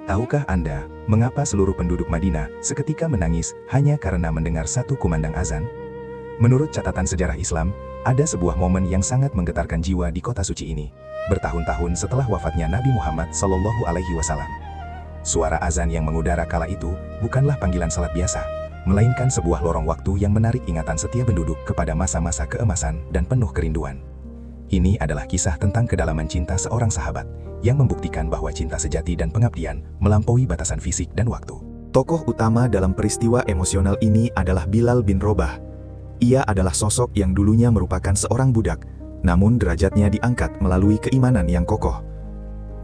Tahukah Anda, mengapa seluruh penduduk Madinah seketika menangis hanya karena mendengar satu kumandang azan? Menurut catatan sejarah Islam, ada sebuah momen yang sangat menggetarkan jiwa di kota suci ini, bertahun-tahun setelah wafatnya Nabi Muhammad SAW. Suara azan yang mengudara kala itu bukanlah panggilan salat biasa, melainkan sebuah lorong waktu yang menarik ingatan setiap penduduk kepada masa-masa keemasan dan penuh kerinduan. Ini adalah kisah tentang kedalaman cinta seorang sahabat yang membuktikan bahwa cinta sejati dan pengabdian melampaui batasan fisik dan waktu. Tokoh utama dalam peristiwa emosional ini adalah Bilal bin Robah. Ia adalah sosok yang dulunya merupakan seorang budak, namun derajatnya diangkat melalui keimanan yang kokoh.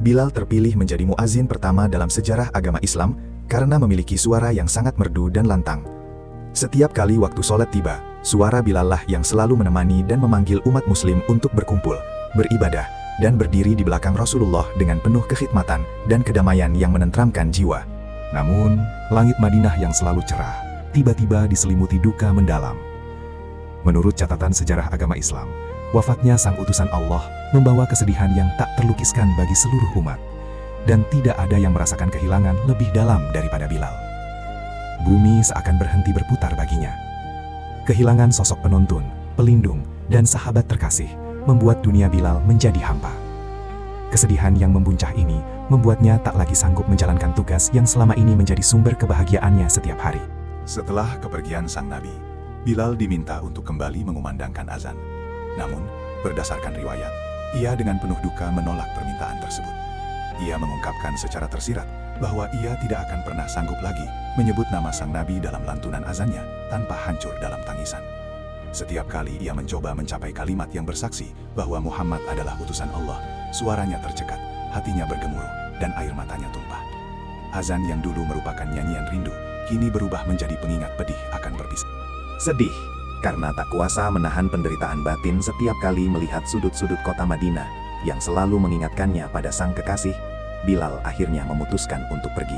Bilal terpilih menjadi muazin pertama dalam sejarah agama Islam karena memiliki suara yang sangat merdu dan lantang. Setiap kali waktu sholat tiba, suara Bilal lah yang selalu menemani dan memanggil umat muslim untuk berkumpul, beribadah, dan berdiri di belakang Rasulullah dengan penuh kekhidmatan dan kedamaian yang menenteramkan jiwa. Namun, langit Madinah yang selalu cerah, tiba-tiba diselimuti duka mendalam. Menurut catatan sejarah agama Islam, wafatnya sang utusan Allah membawa kesedihan yang tak terlukiskan bagi seluruh umat, dan tidak ada yang merasakan kehilangan lebih dalam daripada Bilal. Bumi seakan berhenti berputar baginya. Kehilangan sosok penuntun, pelindung, dan sahabat terkasih membuat dunia Bilal menjadi hampa. Kesedihan yang membuncah ini membuatnya tak lagi sanggup menjalankan tugas yang selama ini menjadi sumber kebahagiaannya setiap hari. Setelah kepergian sang Nabi, Bilal diminta untuk kembali mengumandangkan azan. Namun, berdasarkan riwayat, ia dengan penuh duka menolak permintaan tersebut. Ia mengungkapkan secara tersirat bahwa ia tidak akan pernah sanggup lagi menyebut nama sang Nabi dalam lantunan azannya tanpa hancur dalam tangisan. Setiap kali ia mencoba mencapai kalimat yang bersaksi bahwa Muhammad adalah utusan Allah, suaranya tercekat, hatinya bergemuruh, dan air matanya tumpah. Azan yang dulu merupakan nyanyian rindu, kini berubah menjadi pengingat pedih akan perpisahan. Sedih, karena tak kuasa menahan penderitaan batin setiap kali melihat sudut-sudut kota Madinah yang selalu mengingatkannya pada sang kekasih. Bilal akhirnya memutuskan untuk pergi.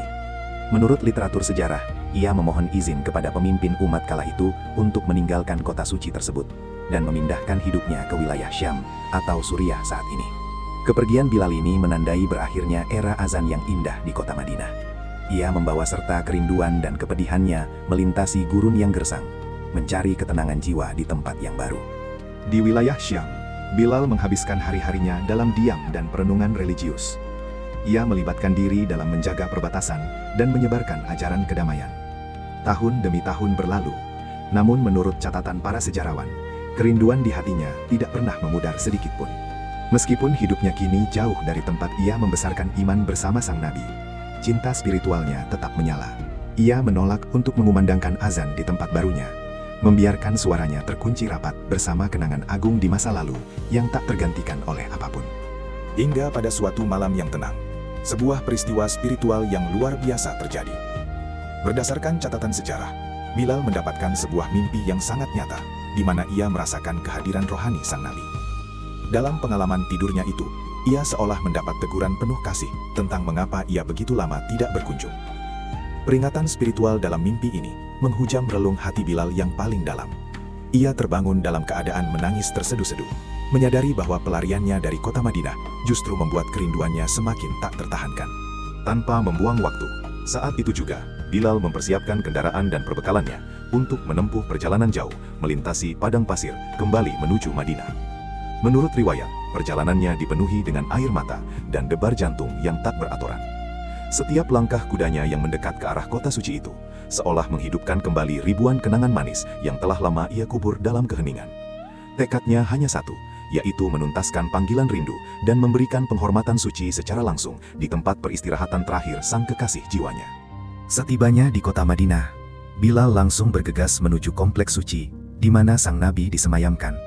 Menurut literatur sejarah, ia memohon izin kepada pemimpin umat kala itu untuk meninggalkan kota suci tersebut dan memindahkan hidupnya ke wilayah Syam atau Suriah saat ini. Kepergian Bilal ini menandai berakhirnya era azan yang indah di kota Madinah. Ia membawa serta kerinduan dan kepedihannya melintasi gurun yang gersang, mencari ketenangan jiwa di tempat yang baru. Di wilayah Syam, Bilal menghabiskan hari-harinya dalam diam dan perenungan religius. Ia melibatkan diri dalam menjaga perbatasan dan menyebarkan ajaran kedamaian. Tahun demi tahun berlalu, namun menurut catatan para sejarawan, kerinduan di hatinya tidak pernah memudar sedikit pun. Meskipun hidupnya kini jauh dari tempat ia membesarkan iman bersama sang Nabi, cinta spiritualnya tetap menyala. Ia menolak untuk mengumandangkan azan di tempat barunya, membiarkan suaranya terkunci rapat bersama kenangan agung di masa lalu yang tak tergantikan oleh apapun. Hingga pada suatu malam yang tenang, sebuah peristiwa spiritual yang luar biasa terjadi. Berdasarkan catatan sejarah, Bilal mendapatkan sebuah mimpi yang sangat nyata, di mana ia merasakan kehadiran rohani sang Nabi. Dalam pengalaman tidurnya itu, ia seolah mendapat teguran penuh kasih tentang mengapa ia begitu lama tidak berkunjung. Peringatan spiritual dalam mimpi ini menghujam relung hati Bilal yang paling dalam. Ia terbangun dalam keadaan menangis terseduh-seduh, menyadari bahwa pelariannya dari kota Madinah justru membuat kerinduannya semakin tak tertahankan. Tanpa membuang waktu, saat itu juga, Bilal mempersiapkan kendaraan dan perbekalannya untuk menempuh perjalanan jauh, melintasi padang pasir, kembali menuju Madinah. Menurut riwayat, perjalanannya dipenuhi dengan air mata dan debar jantung yang tak beraturan. Setiap langkah kudanya yang mendekat ke arah kota suci itu, seolah menghidupkan kembali ribuan kenangan manis yang telah lama ia kubur dalam keheningan. Tekadnya hanya satu, yaitu menuntaskan panggilan rindu dan memberikan penghormatan suci secara langsung di tempat peristirahatan terakhir sang kekasih jiwanya. Setibanya di kota Madinah, Bilal langsung bergegas menuju kompleks suci, di mana sang Nabi disemayamkan.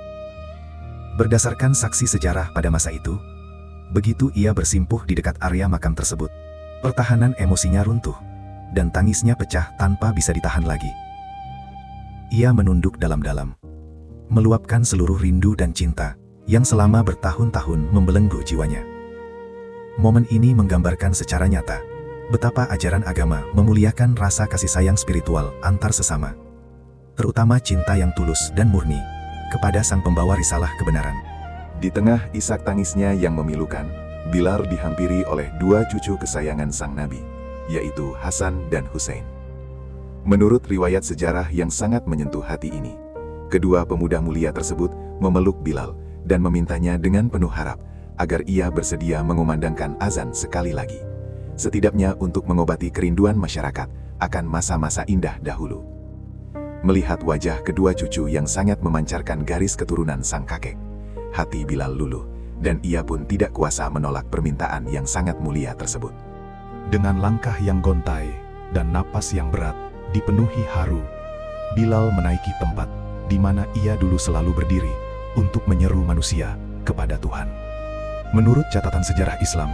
Berdasarkan saksi sejarah pada masa itu, begitu ia bersimpuh di dekat area makam tersebut, pertahanan emosinya runtuh, dan tangisnya pecah tanpa bisa ditahan lagi. Ia menunduk dalam-dalam, meluapkan seluruh rindu dan cinta yang selama bertahun-tahun membelenggu jiwanya. Momen ini menggambarkan secara nyata betapa ajaran agama memuliakan rasa kasih sayang spiritual antar sesama, terutama cinta yang tulus dan murni kepada sang pembawa risalah kebenaran. Di tengah isak tangisnya yang memilukan, Bilal dihampiri oleh dua cucu kesayangan sang Nabi, yaitu Hasan dan Hussein. Menurut riwayat sejarah yang sangat menyentuh hati ini, kedua pemuda mulia tersebut memeluk Bilal dan memintanya dengan penuh harap agar ia bersedia mengumandangkan azan sekali lagi, setidaknya untuk mengobati kerinduan masyarakat akan masa-masa indah dahulu. Melihat wajah kedua cucu yang sangat memancarkan garis keturunan sang kakek, hati Bilal luluh, dan ia pun tidak kuasa menolak permintaan yang sangat mulia tersebut. Dengan langkah yang gontai dan napas yang berat, dipenuhi haru, Bilal menaiki tempat di mana ia dulu selalu berdiri untuk menyeru manusia kepada Tuhan. Menurut catatan sejarah Islam,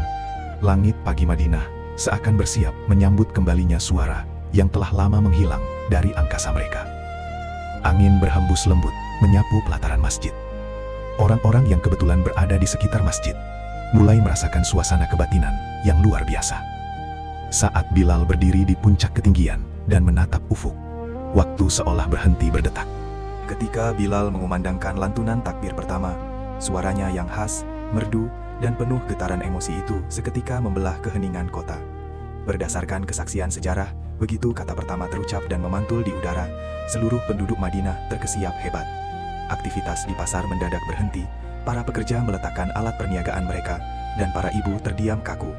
langit pagi Madinah seakan bersiap menyambut kembalinya suara yang telah lama menghilang dari angkasa mereka. Angin berhembus lembut menyapu pelataran masjid. Orang-orang yang kebetulan berada di sekitar masjid mulai merasakan suasana kebatinan yang luar biasa. Saat Bilal berdiri di puncak ketinggian dan menatap ufuk, waktu seolah berhenti berdetak. Ketika Bilal mengumandangkan lantunan takbir pertama, suaranya yang khas, merdu, dan penuh getaran emosi itu seketika membelah keheningan kota. Berdasarkan kesaksian sejarah, begitu kata pertama terucap dan memantul di udara, seluruh penduduk Madinah terkesiap hebat. Aktivitas di pasar mendadak berhenti, para pekerja meletakkan alat perniagaan mereka, dan para ibu terdiam kaku.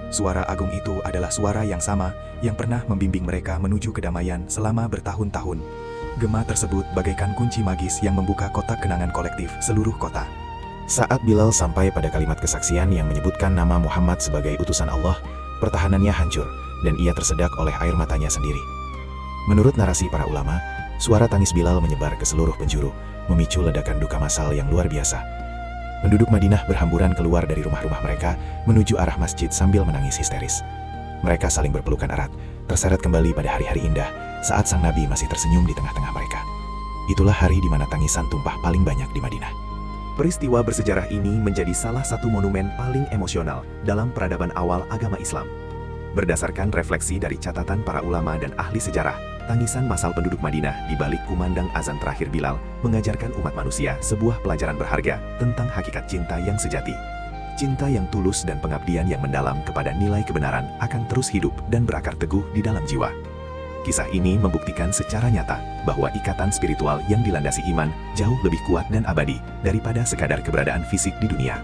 Suara agung itu adalah suara yang sama yang pernah membimbing mereka menuju kedamaian selama bertahun-tahun. Gema tersebut bagaikan kunci magis yang membuka kotak kenangan kolektif seluruh kota. Saat Bilal sampai pada kalimat kesaksian yang menyebutkan nama Muhammad sebagai utusan Allah, pertahanannya hancur dan ia tersedak oleh air matanya sendiri. Menurut narasi para ulama, suara tangis Bilal menyebar ke seluruh penjuru, memicu ledakan duka massal yang luar biasa. Penduduk Madinah berhamburan keluar dari rumah-rumah mereka menuju arah masjid sambil menangis histeris. Mereka saling berpelukan erat, terseret kembali pada hari-hari indah saat sang Nabi masih tersenyum di tengah-tengah mereka. Itulah hari di mana tangisan tumpah paling banyak di Madinah. Peristiwa bersejarah ini menjadi salah satu monumen paling emosional dalam peradaban awal agama Islam. Berdasarkan refleksi dari catatan para ulama dan ahli sejarah, tangisan massal penduduk Madinah di balik kumandang azan terakhir Bilal mengajarkan umat manusia sebuah pelajaran berharga tentang hakikat cinta yang sejati. Cinta yang tulus dan pengabdian yang mendalam kepada nilai kebenaran akan terus hidup dan berakar teguh di dalam jiwa. Kisah ini membuktikan secara nyata bahwa ikatan spiritual yang dilandasi iman jauh lebih kuat dan abadi daripada sekadar keberadaan fisik di dunia.